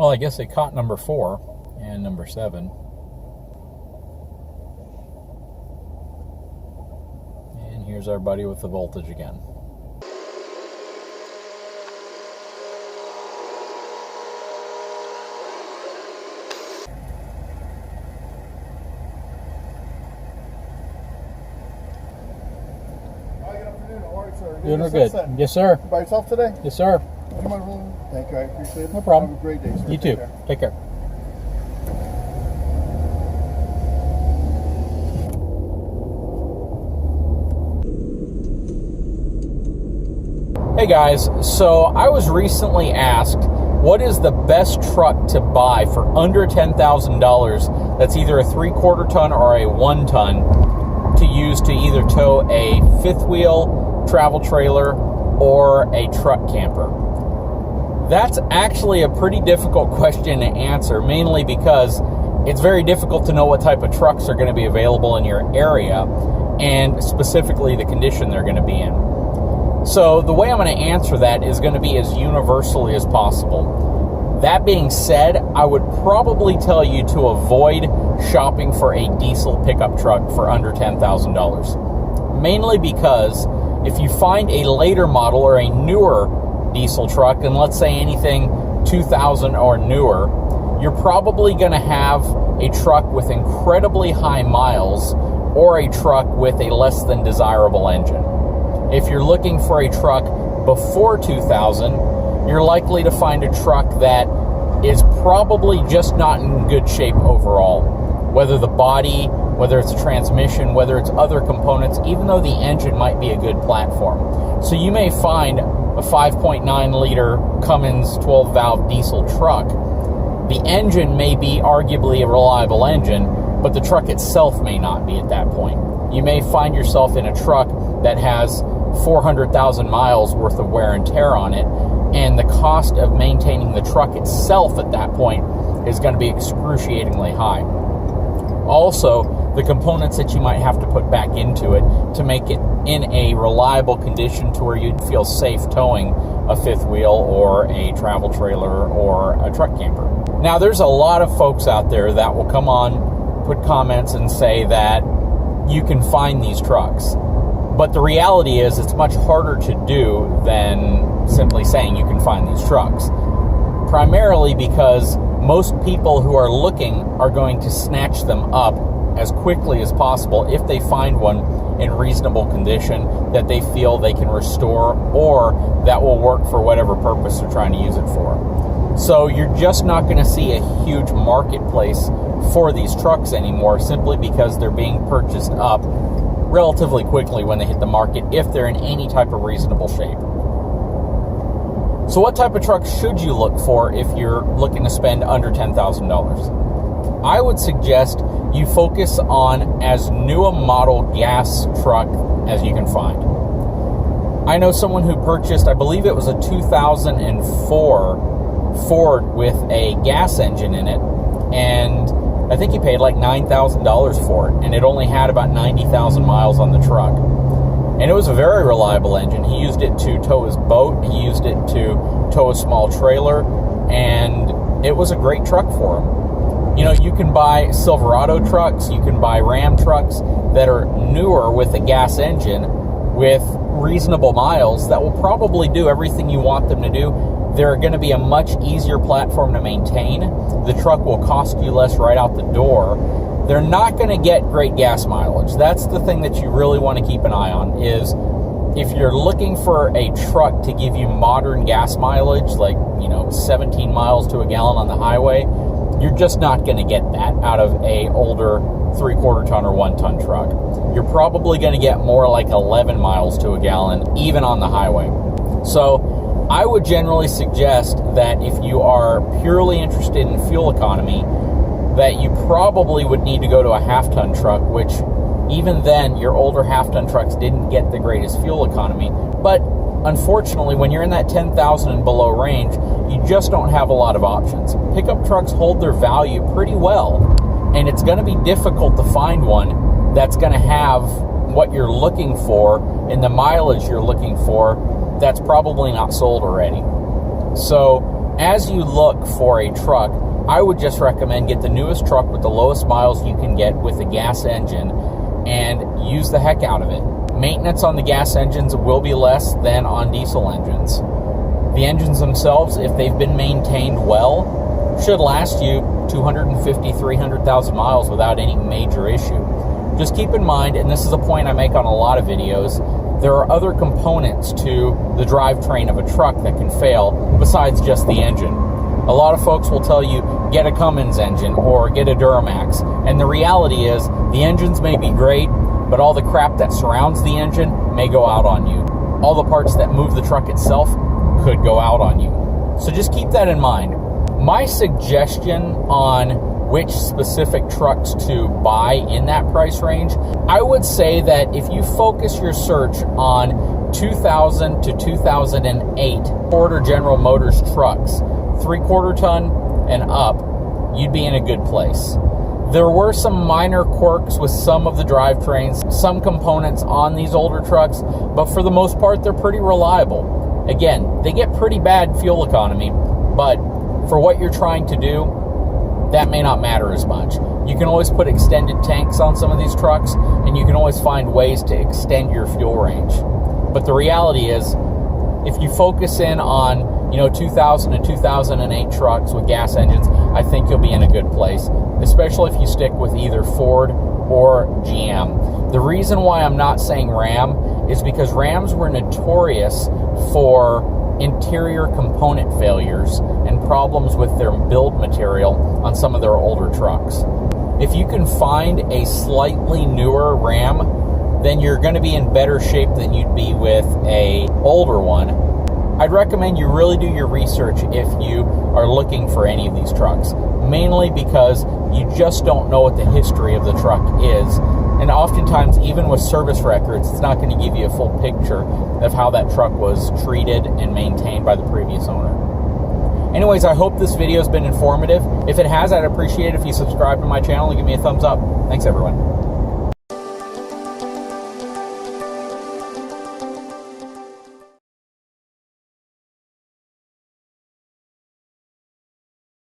Well, I guess they caught number 4 and number 7. And here's our buddy with the voltage again. Hi, good afternoon. How are you, sir? Doing good. Yes, sir. By yourself today? Yes, sir. Thank you. I appreciate it. No problem. Have a great day, sir. You too. Take care. Hey guys, so I was recently asked what is the best truck to buy for under $10,000 that's either a 3/4 ton or a 1 ton to use to either tow a fifth wheel travel trailer or a truck camper. That's actually a pretty difficult question to answer, mainly because it's very difficult to know what type of trucks are going to be available in your area and specifically the condition they're going to be in. So the way I'm going to answer that is going to be as universally as possible. That being said, I would probably tell you to avoid shopping for a diesel pickup truck for under $10,000. Mainly because if you find a later model or a newer diesel truck, and let's say anything 2000 or newer, you're probably going to have a truck with incredibly high miles or a truck with a less than desirable engine. If you're looking for a truck before 2000, you're likely to find a truck that is probably just not in good shape overall. Whether the body, whether it's a transmission, whether it's other components, even though the engine might be a good platform. So you may find a 5.9 liter Cummins 12 valve diesel truck. The engine may be arguably a reliable engine, but the truck itself may not be at that point. You may find yourself in a truck that has 400,000 miles worth of wear and tear on it, and the cost of maintaining the truck itself at that point is going to be excruciatingly high. Also, the components that you might have to put back into it to make it in a reliable condition to where you'd feel safe towing a fifth wheel or a travel trailer or a truck camper. Now, there's a lot of folks out there that will come on, put comments and say that you can find these trucks. But the reality is it's much harder to do than simply saying you can find these trucks. Primarily because most people who are looking are going to snatch them up as quickly as possible if they find one in reasonable condition that they feel they can restore or that will work for whatever purpose they're trying to use it for. So you're just not going to see a huge marketplace for these trucks anymore simply because they're being purchased up relatively quickly when they hit the market if they're in any type of reasonable shape. So what type of truck should you look for if you're looking to spend under $10,000? I would suggest you focus on as new a model gas truck as you can find. I know someone who purchased, I believe it was a 2004 Ford with a gas engine in it, and I think he paid like $9,000 for it, and it only had about 90,000 miles on the truck. And it was a very reliable engine. He used it to tow his boat, he used it to tow a small trailer, and it was a great truck for him. You know, you can buy Silverado trucks, you can buy Ram trucks that are newer with a gas engine with reasonable miles that will probably do everything you want them to do. They're going to be a much easier platform to maintain. The truck will cost you less right out the door. They're not going to get great gas mileage. That's the thing that you really want to keep an eye on, is if you're looking for a truck to give you modern gas mileage, like, 17 miles to a gallon on the highway, you're just not going to get that out of a older 3/4 ton or 1 ton truck. You're probably going to get more like 11 miles to a gallon, even on the highway. So I would generally suggest that if you are purely interested in fuel economy, that you probably would need to go to a half-ton truck, which even then, your older half-ton trucks didn't get the greatest fuel economy. But unfortunately, when you're in that 10,000 and below range, you just don't have a lot of options. Pickup trucks hold their value pretty well, and it's going to be difficult to find one that's going to have what you're looking for and the mileage you're looking for that's probably not sold already. So as you look for a truck, I would just recommend get the newest truck with the lowest miles you can get with a gas engine and use the heck out of it. Maintenance on the gas engines will be less than on diesel engines. The engines themselves, if they've been maintained well, should last you 250, 300,000 miles without any major issue. Just keep in mind, and this is a point I make on a lot of videos, there are other components to the drivetrain of a truck that can fail besides just the engine. A lot of folks will tell you, get a Cummins engine or get a Duramax. And the reality is, the engines may be great, but all the crap that surrounds the engine may go out on you. All the parts that move the truck itself could go out on you. So just keep that in mind. My suggestion on which specific trucks to buy in that price range, I would say that if you focus your search on 2000 to 2008 Ford or General Motors trucks, 3/4 ton and up, you'd be in a good place. There were some minor quirks with some of the drivetrains, some components on these older trucks, but for the most part, they're pretty reliable. Again, they get pretty bad fuel economy, but for what you're trying to do, that may not matter as much. You can always put extended tanks on some of these trucks, and you can always find ways to extend your fuel range. But the reality is, if you focus in on 2000 and 2008 trucks with gas engines, I think you'll be in a good place, especially if you stick with either Ford or GM. The reason why I'm not saying Ram is because Rams were notorious for interior component failures and problems with their build material on some of their older trucks. If you can find a slightly newer Ram, then you're going to be in better shape than you'd be with a older one. I'd recommend you really do your research if you are looking for any of these trucks, mainly because you just don't know what the history of the truck is. And oftentimes, even with service records, it's not going to give you a full picture of how that truck was treated and maintained by the previous owner. Anyways, I hope this video has been informative. If it has, I'd appreciate it if you subscribe to my channel and give me a thumbs up. Thanks, everyone.